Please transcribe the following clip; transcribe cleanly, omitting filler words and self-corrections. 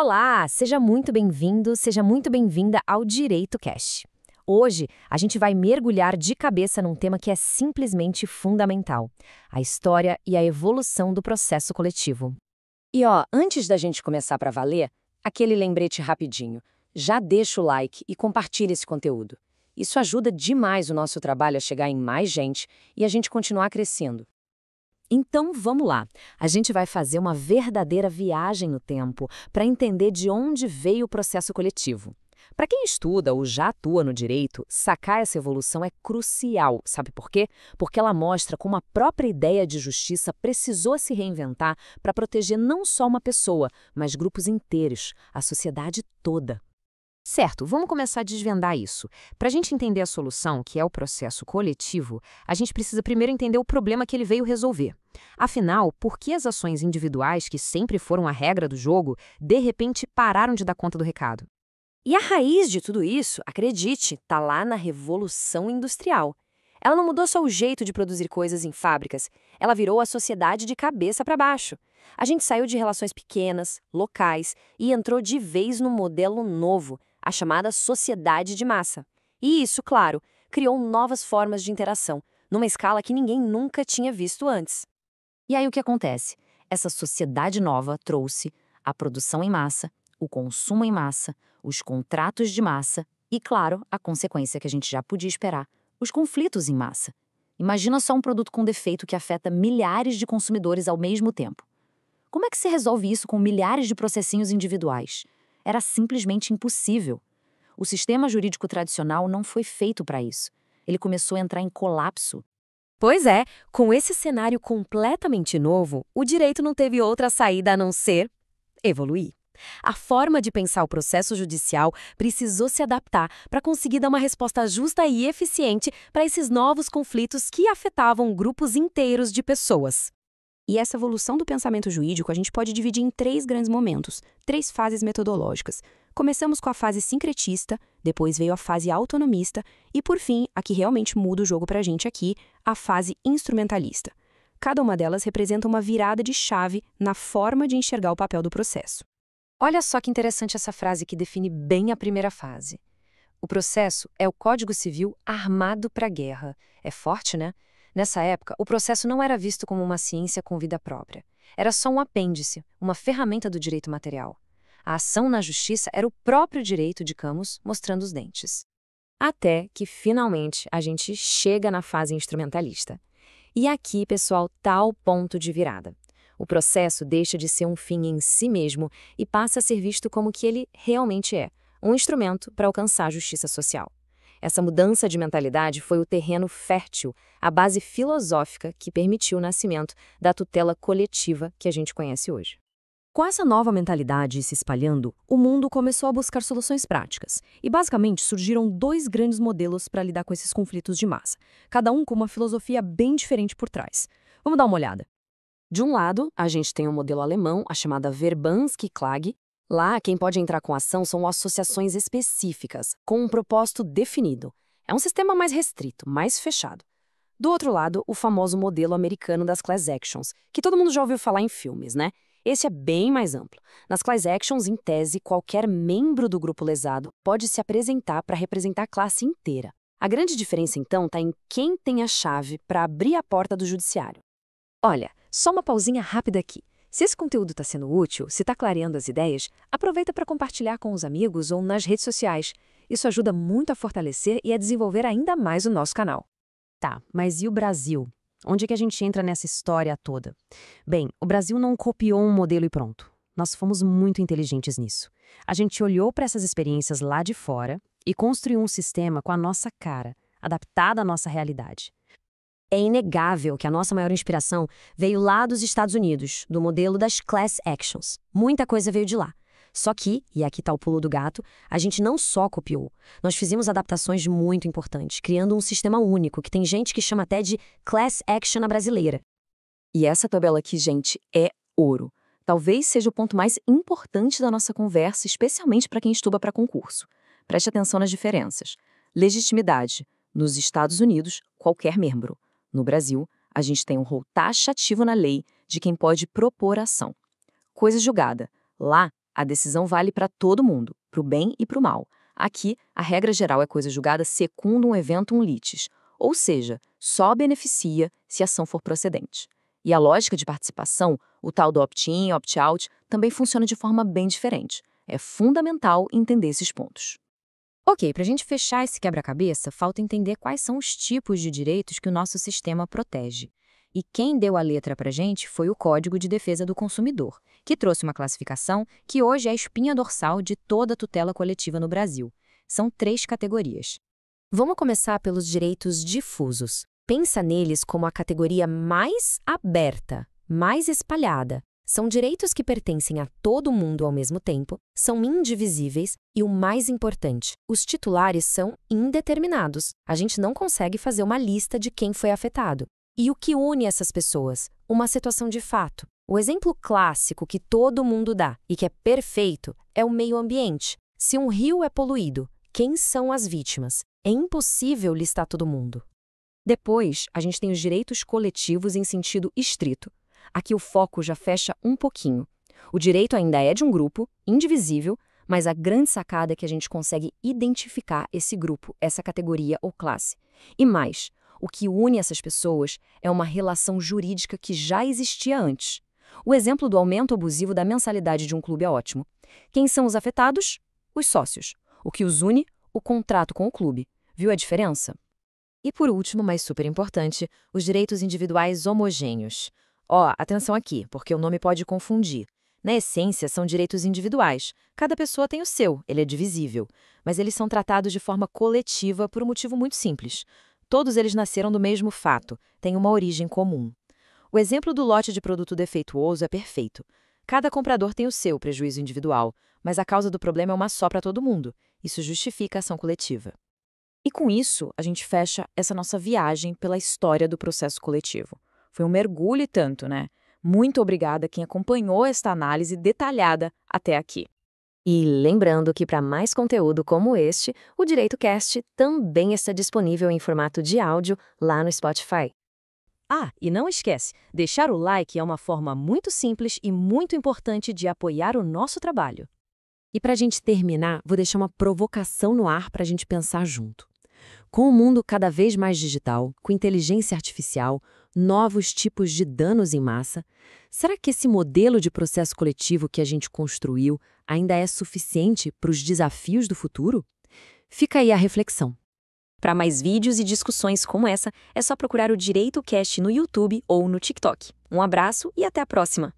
Olá, seja muito bem-vindo, seja muito bem-vinda ao Direito Cash. Hoje, a gente vai mergulhar de cabeça num tema que é simplesmente fundamental: a história e a evolução do processo coletivo. E antes da gente começar para valer, aquele lembrete rapidinho. Já deixa o like e compartilha esse conteúdo. Isso ajuda demais o nosso trabalho a chegar em mais gente e a gente continuar crescendo. Então vamos lá, a gente vai fazer uma verdadeira viagem no tempo para entender de onde veio o processo coletivo. Para quem estuda ou já atua no direito, sacar essa evolução é crucial, sabe por quê? Porque ela mostra como a própria ideia de justiça precisou se reinventar para proteger não só uma pessoa, mas grupos inteiros, a sociedade toda. Certo, vamos começar a desvendar isso. Para a gente entender a solução, que é o processo coletivo, a gente precisa primeiro entender o problema que ele veio resolver. Afinal, por que as ações individuais, que sempre foram a regra do jogo, de repente pararam de dar conta do recado? E a raiz de tudo isso, acredite, está lá na Revolução Industrial. Ela não mudou só o jeito de produzir coisas em fábricas, ela virou a sociedade de cabeça para baixo. A gente saiu de relações pequenas, locais, e entrou de vez num modelo novo, a chamada sociedade de massa. E isso, claro, criou novas formas de interação, numa escala que ninguém nunca tinha visto antes. E aí o que acontece? Essa sociedade nova trouxe a produção em massa, o consumo em massa, os contratos de massa e, claro, a consequência que a gente já podia esperar, os conflitos em massa. Imagina só um produto com defeito que afeta milhares de consumidores ao mesmo tempo. Como é que se resolve isso com milhares de processinhos individuais? Era simplesmente impossível. O sistema jurídico tradicional não foi feito para isso. Ele começou a entrar em colapso. Pois é, com esse cenário completamente novo, o direito não teve outra saída a não ser evoluir. A forma de pensar o processo judicial precisou se adaptar para conseguir dar uma resposta justa e eficiente para esses novos conflitos que afetavam grupos inteiros de pessoas. E essa evolução do pensamento jurídico a gente pode dividir em três grandes momentos, três fases metodológicas. Começamos com a fase sincretista, depois veio a fase autonomista e, por fim, a que realmente muda o jogo para a gente aqui, a fase instrumentalista. Cada uma delas representa uma virada de chave na forma de enxergar o papel do processo. Olha só que interessante essa frase que define bem a primeira fase. O processo é o Código Civil armado para a guerra. É forte, né? Nessa época, o processo não era visto como uma ciência com vida própria. Era só um apêndice, uma ferramenta do direito material. A ação na justiça era o próprio direito de Camus mostrando os dentes. Até que, finalmente, a gente chega na fase instrumentalista. E aqui, pessoal, tá o ponto de virada. O processo deixa de ser um fim em si mesmo e passa a ser visto como que ele realmente é, um instrumento para alcançar a justiça social. Essa mudança de mentalidade foi o terreno fértil, a base filosófica que permitiu o nascimento da tutela coletiva que a gente conhece hoje. Com essa nova mentalidade se espalhando, o mundo começou a buscar soluções práticas. E basicamente surgiram dois grandes modelos para lidar com esses conflitos de massa, cada um com uma filosofia bem diferente por trás. Vamos dar uma olhada. De um lado, a gente tem o modelo alemão, a chamada Verbandsklage. Lá, quem pode entrar com ação são associações específicas, com um propósito definido. É um sistema mais restrito, mais fechado. Do outro lado, o famoso modelo americano das class actions, que todo mundo já ouviu falar em filmes, né? Esse é bem mais amplo. Nas class actions, em tese, qualquer membro do grupo lesado pode se apresentar para representar a classe inteira. A grande diferença, então, está em quem tem a chave para abrir a porta do judiciário. Olha, só uma pausinha rápida aqui. Se esse conteúdo está sendo útil, se está clareando as ideias, aproveita para compartilhar com os amigos ou nas redes sociais. Isso ajuda muito a fortalecer e a desenvolver ainda mais o nosso canal. Tá, mas e o Brasil? Onde é que a gente entra nessa história toda? Bem, o Brasil não copiou um modelo e pronto. Nós fomos muito inteligentes nisso. A gente olhou para essas experiências lá de fora e construiu um sistema com a nossa cara, adaptado à nossa realidade. É inegável que a nossa maior inspiração veio lá dos Estados Unidos, do modelo das class actions. Muita coisa veio de lá. Só que, e aqui está o pulo do gato, a gente não só copiou. Nós fizemos adaptações muito importantes, criando um sistema único, que tem gente que chama até de class action à brasileira. E essa tabela aqui, gente, é ouro. Talvez seja o ponto mais importante da nossa conversa, especialmente para quem estuda para concurso. Preste atenção nas diferenças. Legitimidade. Nos Estados Unidos, qualquer membro. No Brasil, a gente tem um rol taxativo na lei de quem pode propor ação. Coisa julgada. Lá, A decisão vale para todo mundo, para o bem e para o mal. Aqui, a regra geral é coisa julgada secundum eventum litis, ou seja, só beneficia se a ação for procedente. E a lógica de participação, o tal do opt-in, opt-out, também funciona de forma bem diferente. É fundamental entender esses pontos. Ok, para a gente fechar esse quebra-cabeça, falta entender quais são os tipos de direitos que o nosso sistema protege. E quem deu a letra para a gente foi o Código de Defesa do Consumidor, que trouxe uma classificação que hoje é a espinha dorsal de toda a tutela coletiva no Brasil. São 3 categorias. Vamos começar pelos direitos difusos. Pensa neles como a categoria mais aberta, mais espalhada. São direitos que pertencem a todo mundo ao mesmo tempo, são indivisíveis e, o mais importante, os titulares são indeterminados. A gente não consegue fazer uma lista de quem foi afetado. E o que une essas pessoas? Uma situação de fato. O exemplo clássico que todo mundo dá e que é perfeito é o meio ambiente. Se um rio é poluído, quem são as vítimas? É impossível listar todo mundo. Depois, a gente tem os direitos coletivos em sentido estrito. Aqui o foco já fecha um pouquinho. O direito ainda é de um grupo, indivisível, mas a grande sacada é que a gente consegue identificar esse grupo, essa categoria ou classe. E mais, o que une essas pessoas é uma relação jurídica que já existia antes. O exemplo do aumento abusivo da mensalidade de um clube é ótimo. Quem são os afetados? Os sócios. O que os une? O contrato com o clube. Viu a diferença? E por último, mas super importante, os direitos individuais homogêneos. Atenção aqui, porque o nome pode confundir. Na essência, são direitos individuais. Cada pessoa tem o seu, ele é divisível. Mas eles são tratados de forma coletiva por um motivo muito simples. Todos eles nasceram do mesmo fato, têm uma origem comum. O exemplo do lote de produto defeituoso é perfeito. Cada comprador tem o seu prejuízo individual, mas a causa do problema é uma só para todo mundo. Isso justifica a ação coletiva. E com isso, a gente fecha essa nossa viagem pela história do processo coletivo. Foi um mergulho e tanto, né? Muito obrigada a quem acompanhou esta análise detalhada até aqui. E lembrando que para mais conteúdo como este, o DireitoCast também está disponível em formato de áudio lá no Spotify. E não esquece, deixar o like é uma forma muito simples e muito importante de apoiar o nosso trabalho. E para a gente terminar, vou deixar uma provocação no ar para a gente pensar junto. Com o mundo cada vez mais digital, com inteligência artificial, novos tipos de danos em massa, será que esse modelo de processo coletivo que a gente construiu ainda é suficiente para os desafios do futuro? Fica aí a reflexão. Para mais vídeos e discussões como essa, é só procurar o DireitoCast no YouTube ou no TikTok. Um abraço e até a próxima!